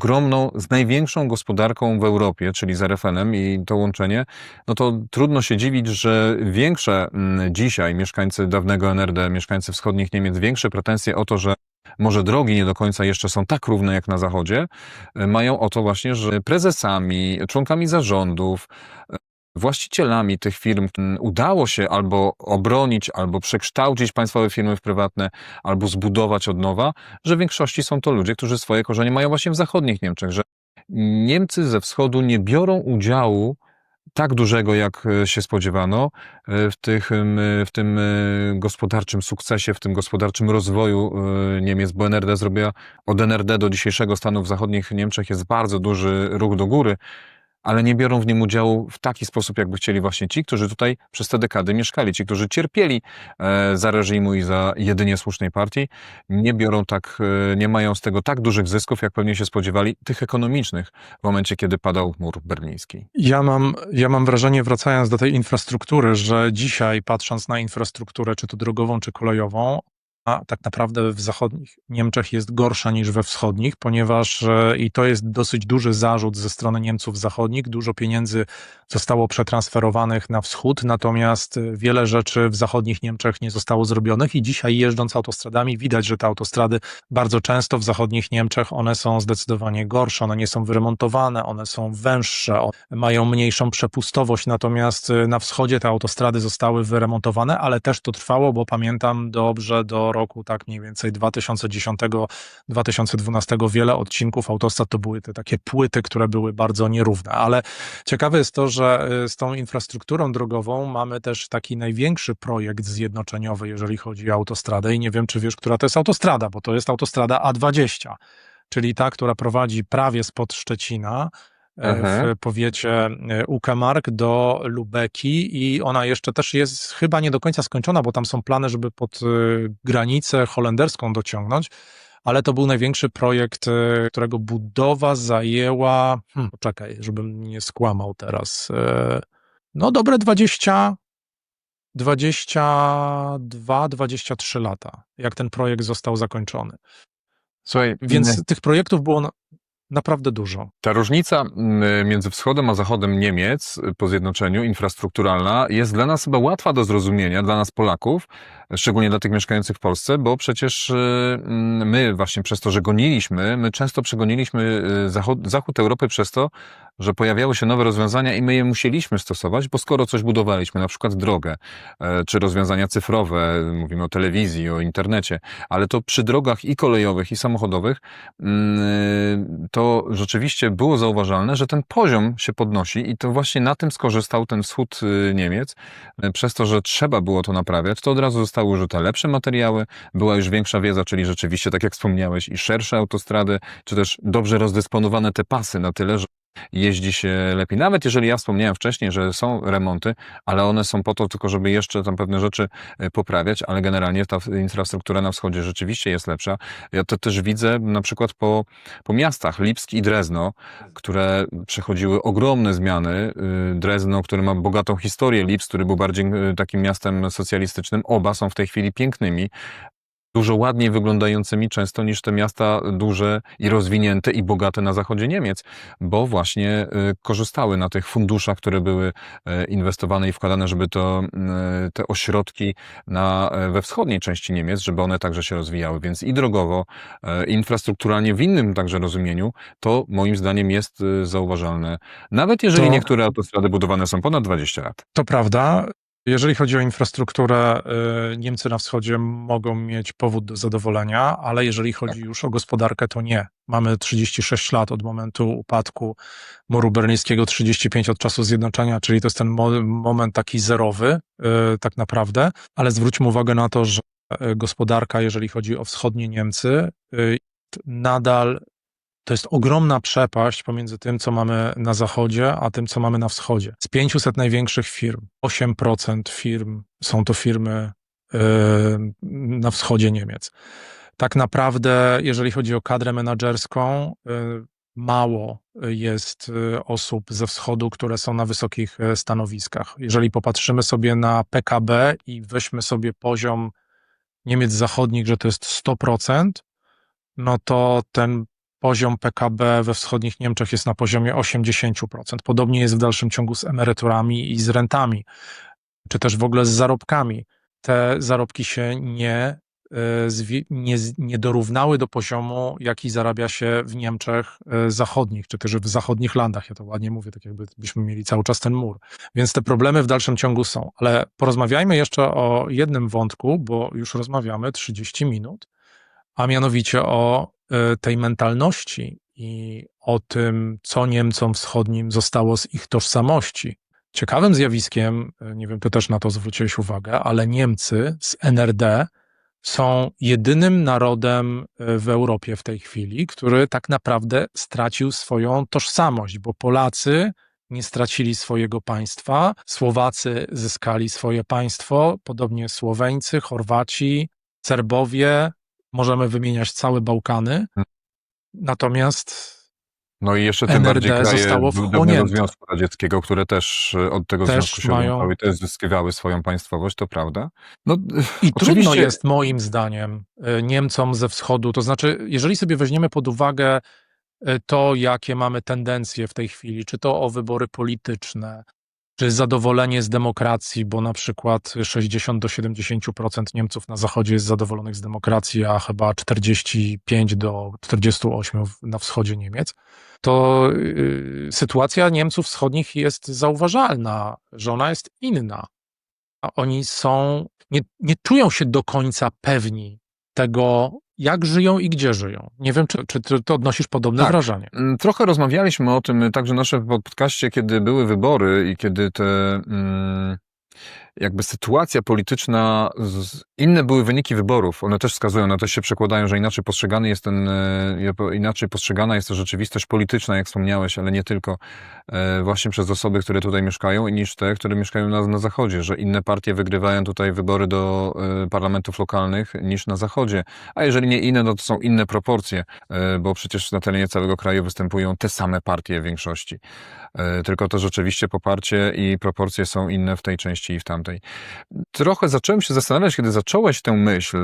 największą gospodarką w Europie, czyli z RFN-em i to łączenie, no to trudno się dziwić, że większe dzisiaj mieszkańcy dawnego NRD, mieszkańcy wschodnich Niemiec, większe pretensje o to, że może drogi nie do końca jeszcze są tak równe jak na Zachodzie, mają o to właśnie, że prezesami, członkami zarządów, właścicielami tych firm udało się albo obronić, albo przekształcić państwowe firmy w prywatne, albo zbudować od nowa, że w większości są to ludzie, którzy swoje korzenie mają właśnie w zachodnich Niemczech, że Niemcy ze wschodu nie biorą udziału tak dużego, jak się spodziewano, w tym gospodarczym sukcesie, w tym gospodarczym rozwoju Niemiec, bo NRD zrobiła, od NRD do dzisiejszego stanu w zachodnich Niemczech jest bardzo duży ruch do góry, ale nie biorą w nim udziału w taki sposób, jakby chcieli właśnie ci, którzy tutaj przez te dekady mieszkali, ci, którzy cierpieli za reżimu i za jedynie słusznej partii, nie mają z tego tak dużych zysków, jak pewnie się spodziewali, tych ekonomicznych, w momencie, kiedy padał mur berliński. Ja mam wrażenie, wracając do tej infrastruktury, że dzisiaj, patrząc na infrastrukturę, czy to drogową, czy kolejową, a tak naprawdę w zachodnich Niemczech jest gorsza niż we wschodnich, ponieważ i to jest dosyć duży zarzut ze strony Niemców zachodnich, dużo pieniędzy zostało przetransferowanych na wschód, natomiast wiele rzeczy w zachodnich Niemczech nie zostało zrobionych i dzisiaj jeżdżąc autostradami widać, że te autostrady bardzo często w zachodnich Niemczech one są zdecydowanie gorsze, one nie są wyremontowane, one są węższe, mają mniejszą przepustowość, natomiast na wschodzie te autostrady zostały wyremontowane, ale też to trwało, bo pamiętam dobrze do roku tak mniej więcej 2010-2012 wiele odcinków autostrad to były te takie płyty, które były bardzo nierówne, ale ciekawe jest to, że z tą infrastrukturą drogową mamy też taki największy projekt zjednoczeniowy, jeżeli chodzi o autostradę i nie wiem, czy wiesz, która to jest autostrada, bo to jest autostrada A20, czyli ta, która prowadzi prawie spod Szczecina w powiecie Uckermark do Lubeki i ona jeszcze też jest chyba nie do końca skończona, bo tam są plany, żeby pod granicę holenderską dociągnąć, ale to był największy projekt, którego budowa zajęła, poczekaj, żebym nie skłamał teraz, no dobre 22-23 lata, jak ten projekt został zakończony. Słuchaj, Więc tych projektów było naprawdę dużo. Ta różnica między wschodem a zachodem Niemiec po zjednoczeniu, infrastrukturalna, jest dla nas chyba łatwa do zrozumienia, dla nas Polaków, szczególnie dla tych mieszkających w Polsce, bo przecież my właśnie przez to, że my często przegoniliśmy zachód Europy przez to, że pojawiały się nowe rozwiązania i my je musieliśmy stosować, bo skoro coś budowaliśmy, na przykład drogę, czy rozwiązania cyfrowe, mówimy o telewizji, o internecie, ale to przy drogach i kolejowych, i samochodowych, to rzeczywiście było zauważalne, że ten poziom się podnosi i to właśnie na tym skorzystał ten wschód Niemiec. Przez to, że trzeba było to naprawiać, to od razu zostały użyte lepsze materiały, była już większa wiedza, czyli rzeczywiście, tak jak wspomniałeś, i szersze autostrady, czy też dobrze rozdysponowane te pasy na tyle, że jeździ się lepiej. Nawet jeżeli ja wspomniałem wcześniej, że są remonty, ale one są po to tylko, żeby jeszcze tam pewne rzeczy poprawiać, ale generalnie ta infrastruktura na wschodzie rzeczywiście jest lepsza. Ja to też widzę na przykład po miastach Lipsk i Drezno, które przechodziły ogromne zmiany. Drezno, który ma bogatą historię, Lipsk, który był bardziej takim miastem socjalistycznym, oba są w tej chwili pięknymi, dużo ładniej wyglądającymi często niż te miasta duże i rozwinięte i bogate na zachodzie Niemiec, bo właśnie korzystały na tych funduszach, które były inwestowane i wkładane, żeby te ośrodki we wschodniej części Niemiec, żeby one także się rozwijały, więc i drogowo, i infrastrukturalnie w innym także rozumieniu, to moim zdaniem jest zauważalne. Nawet jeżeli To- niektóre autostrady budowane są ponad 20 lat. To prawda. Jeżeli chodzi o infrastrukturę, Niemcy na wschodzie mogą mieć powód do zadowolenia, ale jeżeli chodzi już o gospodarkę, to nie. Mamy 36 lat od momentu upadku muru berlińskiego, 35 od czasu zjednoczenia, czyli to jest ten moment taki zerowy, tak naprawdę, ale zwróćmy uwagę na to, że gospodarka, jeżeli chodzi o wschodnie Niemcy, nadal to jest ogromna przepaść pomiędzy tym, co mamy na zachodzie, a tym, co mamy na wschodzie. Z 500 największych firm, 8% firm są to firmy na wschodzie Niemiec. Tak naprawdę, jeżeli chodzi o kadrę menedżerską, mało jest osób ze wschodu, które są na wysokich stanowiskach. Jeżeli popatrzymy sobie na PKB i weźmy sobie poziom Niemiec zachodnich, że to jest 100%, no to ten poziom PKB we wschodnich Niemczech jest na poziomie 80%. Podobnie jest w dalszym ciągu z emeryturami i z rentami, czy też w ogóle z zarobkami. Te zarobki się nie dorównały do poziomu, jaki zarabia się w Niemczech zachodnich, czy też w zachodnich landach. Ja to ładnie mówię, tak jakbyśmy mieli cały czas ten mur. Więc te problemy w dalszym ciągu są. Ale porozmawiajmy jeszcze o jednym wątku, bo już rozmawiamy 30 minut, a mianowicie o tej mentalności i o tym, co Niemcom wschodnim zostało z ich tożsamości. Ciekawym zjawiskiem, nie wiem, ty też na to zwróciłeś uwagę, ale Niemcy z NRD są jedynym narodem w Europie w tej chwili, który tak naprawdę stracił swoją tożsamość, bo Polacy nie stracili swojego państwa, Słowacy zyskali swoje państwo, podobnie Słoweńcy, Chorwaci, Serbowie, możemy wymieniać całe Bałkany, natomiast No i jeszcze tym NRD bardziej kraje zostało dawnego wchłonięte. Związku Radzieckiego, które też od tego Też związku się mają- odłączały i też zyskiwały swoją państwowość, to prawda. No, I trudno oczywiście jest moim zdaniem Niemcom ze wschodu, to znaczy, jeżeli sobie weźmiemy pod uwagę to, jakie mamy tendencje w tej chwili, czy to o wybory polityczne, czy zadowolenie z demokracji, bo na przykład 60 do 70% Niemców na zachodzie jest zadowolonych z demokracji, a chyba 45 do 48 na wschodzie Niemiec, to sytuacja Niemców wschodnich jest zauważalna, że ona jest inna. A oni nie czują się do końca pewni tego, jak żyją i gdzie żyją. Nie wiem, czy ty odnosisz podobne Tak. wrażenie. Trochę rozmawialiśmy o tym także w naszym podcaście, kiedy były wybory i kiedy jakby sytuacja polityczna, inne były wyniki wyborów, one też wskazują, na to się przekładają, że inaczej postrzegana jest to rzeczywistość polityczna, jak wspomniałeś, ale nie tylko, właśnie przez osoby, które tutaj mieszkają, niż te, które mieszkają na zachodzie, że inne partie wygrywają tutaj wybory do parlamentów lokalnych niż na zachodzie, a jeżeli nie inne, no to są inne proporcje, bo przecież na terenie całego kraju występują te same partie w większości. Tylko to rzeczywiście poparcie i proporcje są inne w tej części i w tamtej. Trochę zacząłem się zastanawiać, kiedy zacząłeś tę myśl.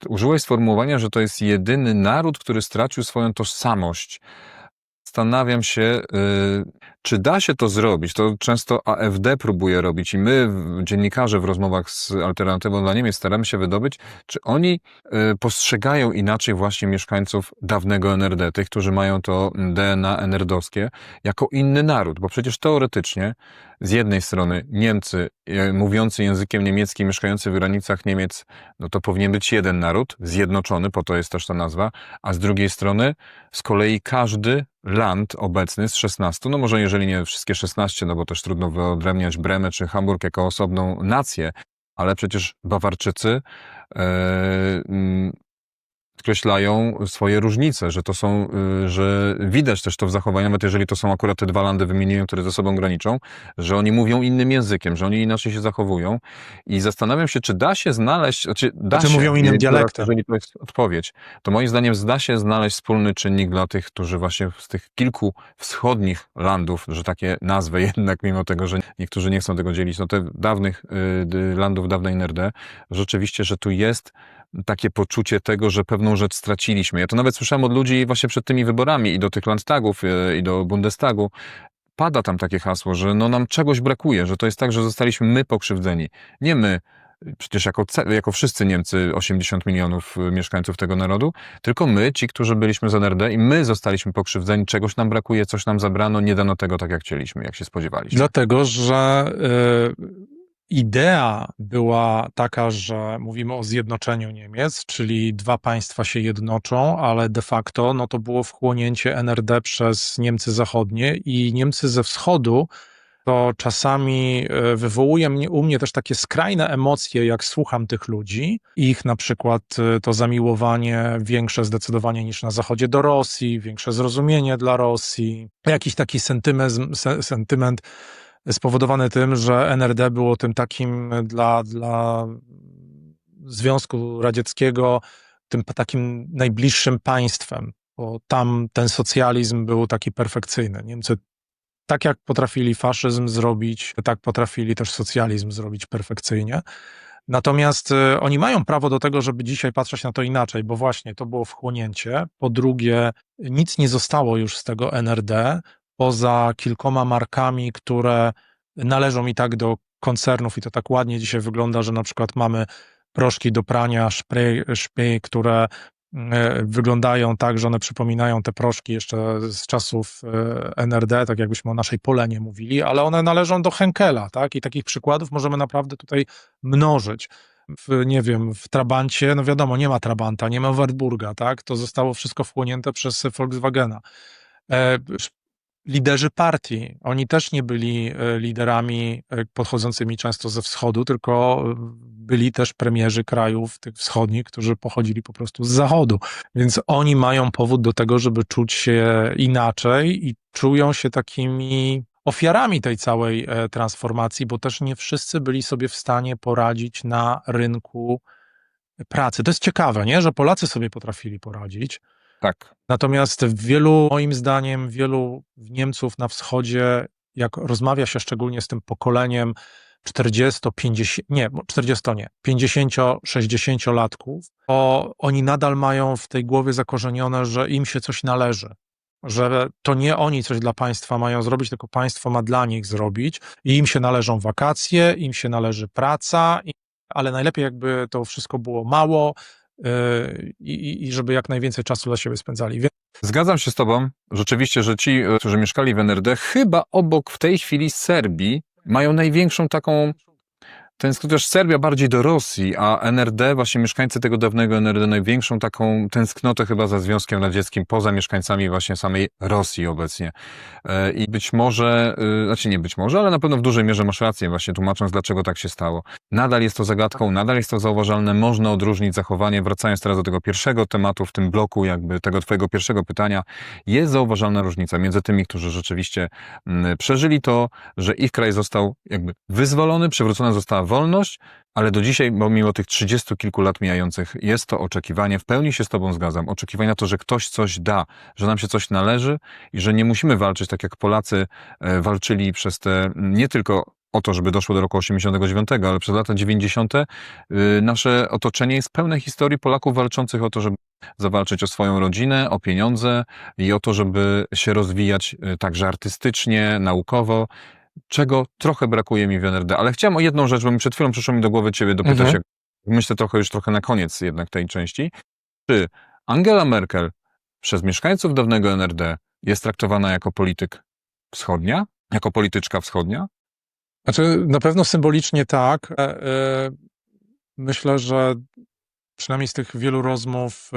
Użyłeś sformułowania, że to jest jedyny naród, który stracił swoją tożsamość. Zastanawiam się, czy da się to zrobić. To często AfD próbuje robić i my, dziennikarze w rozmowach z Alternatywą dla Niemiec, staramy się wydobyć, czy oni postrzegają inaczej właśnie mieszkańców dawnego NRD, tych, którzy mają to DNA NRD-owskie, jako inny naród, bo przecież teoretycznie z jednej strony Niemcy mówiący językiem niemieckim, mieszkający w granicach Niemiec, no to powinien być jeden naród, zjednoczony, po to jest też ta nazwa, a z drugiej strony z kolei każdy land obecny z 16, no może jeżeli nie wszystkie 16, no bo też trudno wyodrębniać Bremę czy Hamburg jako osobną nację, ale przecież Bawarczycy podkreślają swoje różnice, że to są, że widać też to w zachowaniu, nawet jeżeli to są akurat te dwa landy wymieniłem, które ze sobą graniczą, że oni mówią innym językiem, że oni inaczej się zachowują i zastanawiam się, czy da się znaleźć, mówią innym dialektem. jeżeli to jest odpowiedź, to moim zdaniem da się znaleźć wspólny czynnik dla tych, którzy właśnie z tych kilku wschodnich landów, że takie nazwę jednak, mimo tego, że niektórzy nie chcą tego dzielić, no te dawnych landów dawnej NRD, rzeczywiście, że tu jest takie poczucie tego, że pewną rzecz straciliśmy. Ja to nawet słyszałem od ludzi właśnie przed tymi wyborami i do tych Landtagów, i do Bundestagu. Pada tam takie hasło, że no nam czegoś brakuje, że to jest tak, że zostaliśmy my pokrzywdzeni. Nie my, przecież jako wszyscy Niemcy, 80 milionów mieszkańców tego narodu, tylko my, ci, którzy byliśmy z NRD i my zostaliśmy pokrzywdzeni, czegoś nam brakuje, coś nam zabrano, nie dano tego tak, jak chcieliśmy, jak się spodziewaliśmy. Dlatego, że idea była taka, że mówimy o zjednoczeniu Niemiec, czyli dwa państwa się jednoczą, ale de facto no to było wchłonięcie NRD przez Niemcy zachodnie i Niemcy ze wschodu. To czasami wywołuje u mnie też takie skrajne emocje, jak słucham tych ludzi. Ich na przykład to zamiłowanie większe zdecydowanie niż na zachodzie do Rosji, większe zrozumienie dla Rosji, jakiś taki sentyment spowodowany tym, że NRD było tym takim dla Związku Radzieckiego, tym takim najbliższym państwem, bo tam ten socjalizm był taki perfekcyjny. Niemcy tak jak potrafili faszyzm zrobić, tak potrafili też socjalizm zrobić perfekcyjnie. Natomiast oni mają prawo do tego, żeby dzisiaj patrzeć na to inaczej, bo właśnie to było wchłonięcie. Po drugie, nic nie zostało już z tego NRD, poza kilkoma markami, które należą i tak do koncernów i to tak ładnie dzisiaj wygląda, że na przykład mamy proszki do prania, szpej, które wyglądają tak, że one przypominają te proszki jeszcze z czasów NRD, tak jakbyśmy o naszej Polenie mówili, ale one należą do Henkela, tak? I takich przykładów możemy naprawdę tutaj mnożyć. Nie wiem, w Trabancie, no wiadomo, nie ma Trabanta, nie ma Wartburga, tak? To zostało wszystko wchłonięte przez Volkswagena. Liderzy partii, oni też nie byli liderami pochodzącymi często ze wschodu, tylko byli też premierzy krajów tych wschodnich, którzy pochodzili po prostu z zachodu. Więc oni mają powód do tego, żeby czuć się inaczej i czują się takimi ofiarami tej całej transformacji, bo też nie wszyscy byli sobie w stanie poradzić na rynku pracy. To jest ciekawe, nie? Że Polacy sobie potrafili poradzić. Tak. Natomiast moim zdaniem, wielu Niemców na wschodzie, jak rozmawia się szczególnie z tym pokoleniem 50-60-latków, to oni nadal mają w tej głowie zakorzenione, że im się coś należy. Że to nie oni coś dla państwa mają zrobić, tylko państwo ma dla nich zrobić i im się należą wakacje, im się należy praca, ale najlepiej jakby to wszystko było mało, i żeby jak najwięcej czasu dla siebie spędzali. Zgadzam się z tobą. Rzeczywiście, że ci, którzy mieszkali w NRD, chyba obok w tej chwili Serbii, mają największą taką tęsknotę, też Serbia bardziej do Rosji, a NRD, właśnie mieszkańcy tego dawnego NRD, największą taką tęsknotę chyba za Związkiem Radzieckim, poza mieszkańcami właśnie samej Rosji obecnie. I być może, znaczy nie być może, ale na pewno w dużej mierze masz rację właśnie tłumacząc, dlaczego tak się stało. Nadal jest to zagadką, nadal jest to zauważalne, można odróżnić zachowanie. Wracając teraz do tego pierwszego tematu w tym bloku, jakby tego twojego pierwszego pytania, jest zauważalna różnica między tymi, którzy rzeczywiście przeżyli to, że ich kraj został jakby wyzwolony, przywrócona została wolność, ale do dzisiaj, mimo tych 30 kilku lat mijających, jest to oczekiwanie, w pełni się z tobą zgadzam, oczekiwanie na to, że ktoś coś da, że nam się coś należy i że nie musimy walczyć tak jak Polacy walczyli przez te, nie tylko o to, żeby doszło do roku 89, ale przez lata 90. Nasze otoczenie jest pełne historii Polaków walczących o to, żeby zawalczyć o swoją rodzinę, o pieniądze i o to, żeby się rozwijać także artystycznie, naukowo, czego trochę brakuje mi w NRD. Ale chciałem o jedną rzecz, bo przed chwilą przyszło mi do głowy ciebie dopytać, jak myślę już trochę na koniec jednak tej części. Czy Angela Merkel przez mieszkańców dawnego NRD jest traktowana jako polityk wschodnia? Jako polityczka wschodnia? Znaczy, na pewno symbolicznie tak. Myślę, że przynajmniej z tych wielu rozmów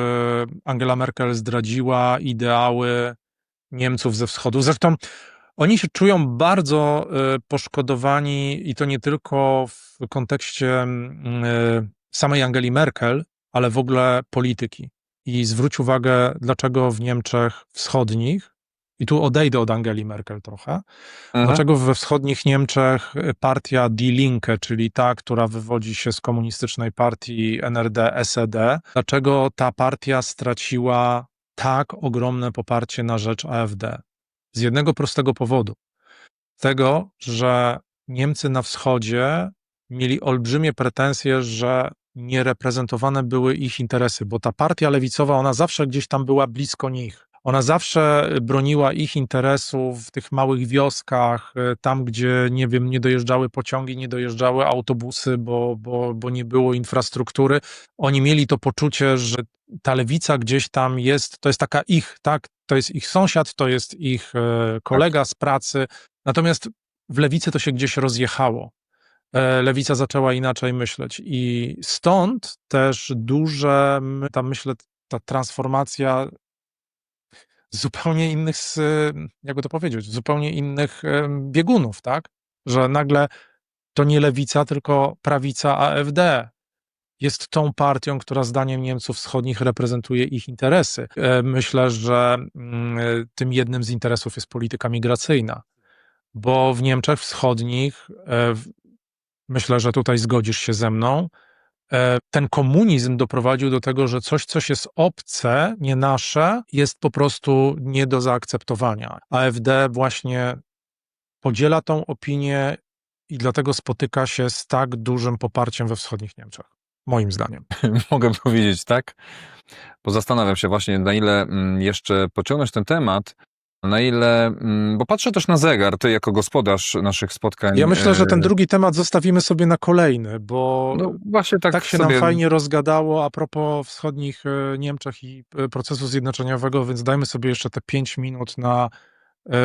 Angela Merkel zdradziła ideały Niemców ze wschodu. Zresztą oni się czują bardzo poszkodowani i to nie tylko w kontekście samej Angeli Merkel, ale w ogóle polityki. I zwróć uwagę, dlaczego w Niemczech wschodnich, i tu odejdę od Angeli Merkel trochę, dlaczego we wschodnich Niemczech partia Die Linke, czyli ta, która wywodzi się z komunistycznej partii NRD, SED, dlaczego ta partia straciła tak ogromne poparcie na rzecz AfD? Z jednego prostego powodu. Tego, że Niemcy na wschodzie mieli olbrzymie pretensje, że nie reprezentowane były ich interesy, bo ta partia lewicowa, ona zawsze gdzieś tam była blisko nich. Ona zawsze broniła ich interesów w tych małych wioskach, tam gdzie, nie wiem, nie dojeżdżały pociągi, nie dojeżdżały autobusy, bo nie było infrastruktury. Oni mieli to poczucie, że ta lewica gdzieś tam jest, to jest taka ich, tak? To jest ich sąsiad, to jest ich kolega z pracy. Natomiast w lewicy to się gdzieś rozjechało. Lewica zaczęła inaczej myśleć i stąd też myślę, ta transformacja zupełnie innych, jakby to powiedzieć, zupełnie innych biegunów, tak? Że nagle to nie lewica, tylko prawica AfD jest tą partią, która zdaniem Niemców wschodnich reprezentuje ich interesy. Myślę, że tym jednym z interesów jest polityka migracyjna, bo w Niemczech wschodnich, myślę, że tutaj zgodzisz się ze mną, ten komunizm doprowadził do tego, że coś, co jest obce, nie nasze, jest po prostu nie do zaakceptowania. AfD właśnie podziela tą opinię i dlatego spotyka się z tak dużym poparciem we wschodnich Niemczech. Moim zdaniem. Mogę powiedzieć tak, bo zastanawiam się właśnie, na ile jeszcze pociągnąć ten temat, na ile, bo patrzę też na zegar, ty jako gospodarz naszych spotkań. Ja myślę, że ten drugi temat zostawimy sobie na kolejny, bo No właśnie tak się sobie nam fajnie rozgadało a propos wschodnich Niemczech i procesu zjednoczeniowego, więc dajmy sobie jeszcze te 5 minut na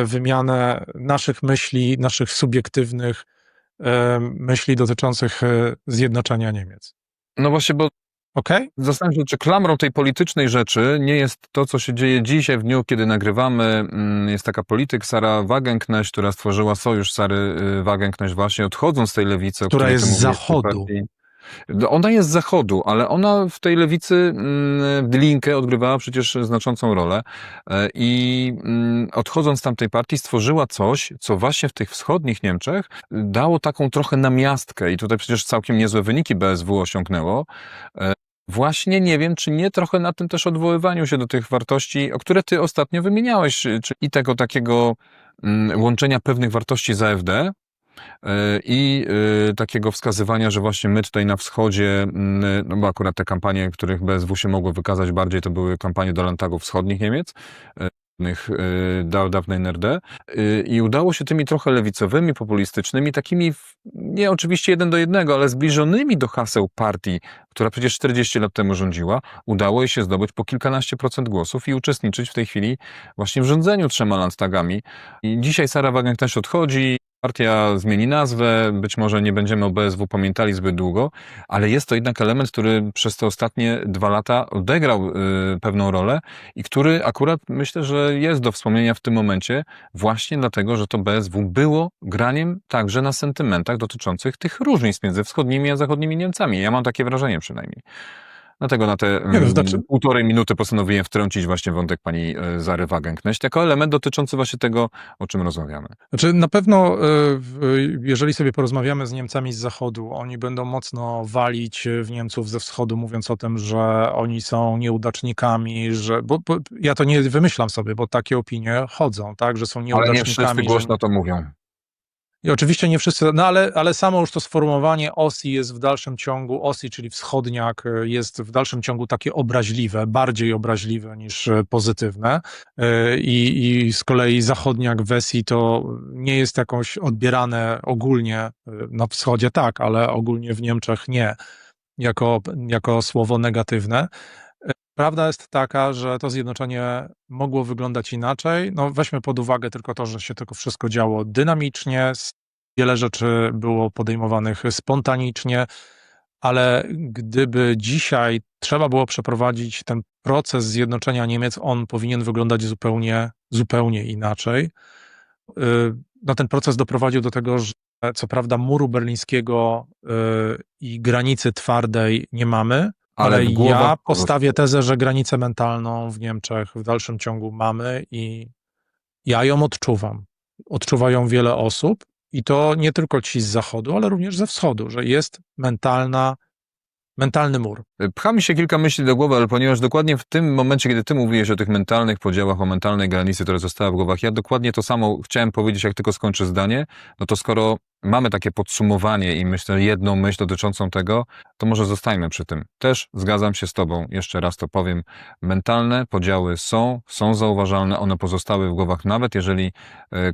wymianę naszych myśli, naszych subiektywnych myśli dotyczących zjednoczenia Niemiec. No właśnie, bo Okej? zastanawiam się, czy klamrą tej politycznej rzeczy nie jest to, co się dzieje dzisiaj, w dniu, kiedy nagrywamy. Jest taka polityk, Sara Wagenknecht, która stworzyła sojusz Sary Wagenknecht właśnie odchodząc z tej lewicy. o Która której jest ty z mówiłeś, tej zachodu. partii. Ona jest z zachodu, ale ona w tej lewicy w Linke odgrywała przecież znaczącą rolę i odchodząc z tamtej partii stworzyła coś, co właśnie w tych wschodnich Niemczech dało taką trochę namiastkę i tutaj przecież całkiem niezłe wyniki BSW osiągnęło. Właśnie nie wiem, czy nie trochę na tym też odwoływaniu się do tych wartości, o które ty ostatnio wymieniałeś, czy i tego takiego łączenia pewnych wartości z AfD, i takiego wskazywania, że właśnie my tutaj na wschodzie, no bo akurat te kampanie, których BSW się mogło wykazać bardziej, to były kampanie do Landtagu wschodnich Niemiec, dawnej NRD, i udało się tymi trochę lewicowymi, populistycznymi, takimi nie oczywiście 1:1, ale zbliżonymi do haseł partii, która przecież 40 lat temu rządziła, udało jej się zdobyć po kilkanaście procent głosów i uczestniczyć w tej chwili właśnie w rządzeniu 3 Landtagami. I dzisiaj Sara Wagenknecht odchodzi, partia zmieni nazwę, być może nie będziemy o BSW pamiętali zbyt długo, ale jest to jednak element, który przez te ostatnie 2 lata odegrał pewną rolę i który akurat myślę, że jest do wspomnienia w tym momencie właśnie dlatego, że to BSW było graniem także na sentymentach dotyczących tych różnic między wschodnimi a zachodnimi Niemcami. Ja mam takie wrażenie przynajmniej. Dlatego na te półtorej minuty postanowiłem wtrącić właśnie wątek pani Zary Wagenknecht jako element dotyczący właśnie tego, o czym rozmawiamy. Znaczy na pewno, jeżeli sobie porozmawiamy z Niemcami z zachodu, oni będą mocno walić w Niemców ze wschodu, mówiąc o tym, że oni są nieudacznikami, bo ja to nie wymyślam sobie, bo takie opinie chodzą, tak, że są Ale nieudacznikami. nie wszyscy głośno to mówią. I oczywiście nie wszyscy, no ale samo już to sformułowanie OSI jest w dalszym ciągu, OSI, czyli wschodniak, jest w dalszym ciągu takie obraźliwe, bardziej obraźliwe niż pozytywne. I z kolei zachodniak WESI to nie jest jakoś odbierane ogólnie na wschodzie, tak, ale ogólnie w Niemczech nie, jako słowo negatywne. Prawda jest taka, że to zjednoczenie mogło wyglądać inaczej. No weźmy pod uwagę tylko to, że się tylko wszystko działo dynamicznie, wiele rzeczy było podejmowanych spontanicznie, ale gdyby dzisiaj trzeba było przeprowadzić ten proces zjednoczenia Niemiec, on powinien wyglądać zupełnie inaczej. No, ten proces doprowadził do tego, że co prawda muru berlińskiego i granicy twardej nie mamy, Ale w głowach ja postawię tezę, że granicę mentalną w Niemczech w dalszym ciągu mamy i ja ją odczuwam. Odczuwa ją wiele osób i to nie tylko ci z zachodu, ale również ze wschodu, że jest mentalny mur. Pcha mi się kilka myśli do głowy, ale ponieważ dokładnie w tym momencie, kiedy ty mówiłeś o tych mentalnych podziałach, o mentalnej granicy, która została w głowach, ja dokładnie to samo chciałem powiedzieć, jak tylko skończę zdanie, no to skoro mamy takie podsumowanie i myślę jedną myśl dotyczącą tego, to może zostańmy przy tym. Też zgadzam się z tobą, jeszcze raz to powiem, mentalne podziały są zauważalne, one pozostały w głowach, nawet jeżeli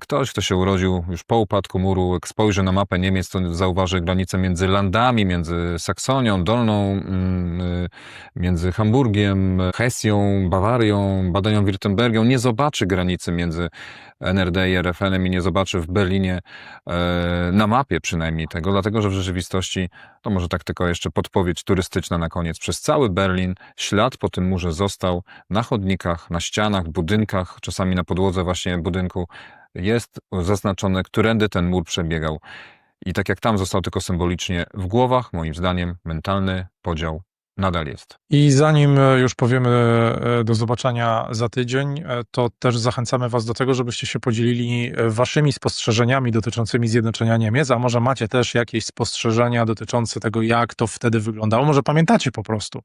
ktoś, kto się urodził już po upadku muru, jak spojrzy na mapę Niemiec, to zauważy granicę między landami, między Saksonią, Dolną, między Hamburgiem, Hesją, Bawarią, Badenią-Wirtembergią, nie zobaczy granicy między NRD i RFN-em i nie zobaczy w Berlinie na mapie przynajmniej tego, dlatego że w rzeczywistości, to może tak tylko jeszcze podpowiedź turystyczna na koniec, przez cały Berlin ślad po tym murze został na chodnikach, na ścianach, budynkach, czasami na podłodze właśnie budynku jest zaznaczone, którędy ten mur przebiegał. I tak jak tam został tylko symbolicznie, w głowach, moim zdaniem, mentalny podział nadal jest. I zanim już powiemy do zobaczenia za tydzień, to też zachęcamy was do tego, żebyście się podzielili waszymi spostrzeżeniami dotyczącymi zjednoczenia Niemiec, a może macie też jakieś spostrzeżenia dotyczące tego, jak to wtedy wyglądało. Może pamiętacie po prostu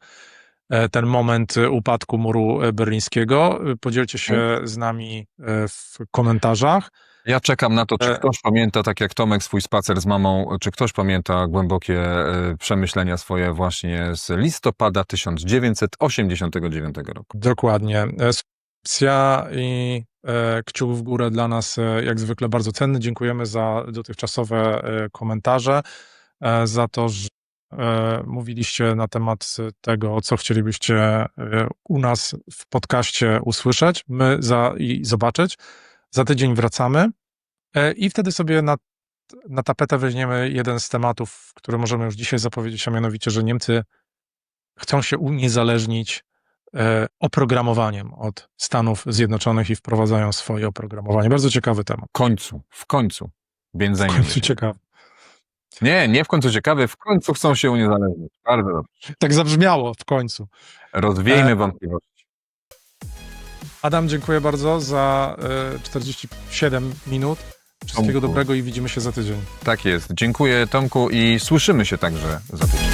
ten moment upadku muru berlińskiego. Podzielcie się z nami w komentarzach. Ja czekam na to, czy ktoś pamięta, tak jak Tomek, swój spacer z mamą, czy ktoś pamięta głębokie przemyślenia swoje właśnie z listopada 1989 roku. Dokładnie. Subskrypcja i kciuk w górę dla nas jak zwykle bardzo cenny. Dziękujemy za dotychczasowe komentarze, za to, że mówiliście na temat tego, co chcielibyście u nas w podcaście usłyszeć i zobaczyć. Za tydzień wracamy i wtedy sobie na tapetę weźmiemy jeden z tematów, który możemy już dzisiaj zapowiedzieć, a mianowicie, że Niemcy chcą się uniezależnić oprogramowaniem od Stanów Zjednoczonych i wprowadzają swoje oprogramowanie. Bardzo ciekawy temat. W końcu. W końcu ciekawy. Nie w końcu ciekawy, w końcu chcą się uniezależnić. Bardzo dobrze. Tak zabrzmiało w końcu. Rozwiejmy wątpliwości. Adam, dziękuję bardzo za 47 minut. Wszystkiego Tomku. dobrego i widzimy się za tydzień. Tak jest. Dziękuję, Tomku, i słyszymy się także za tydzień.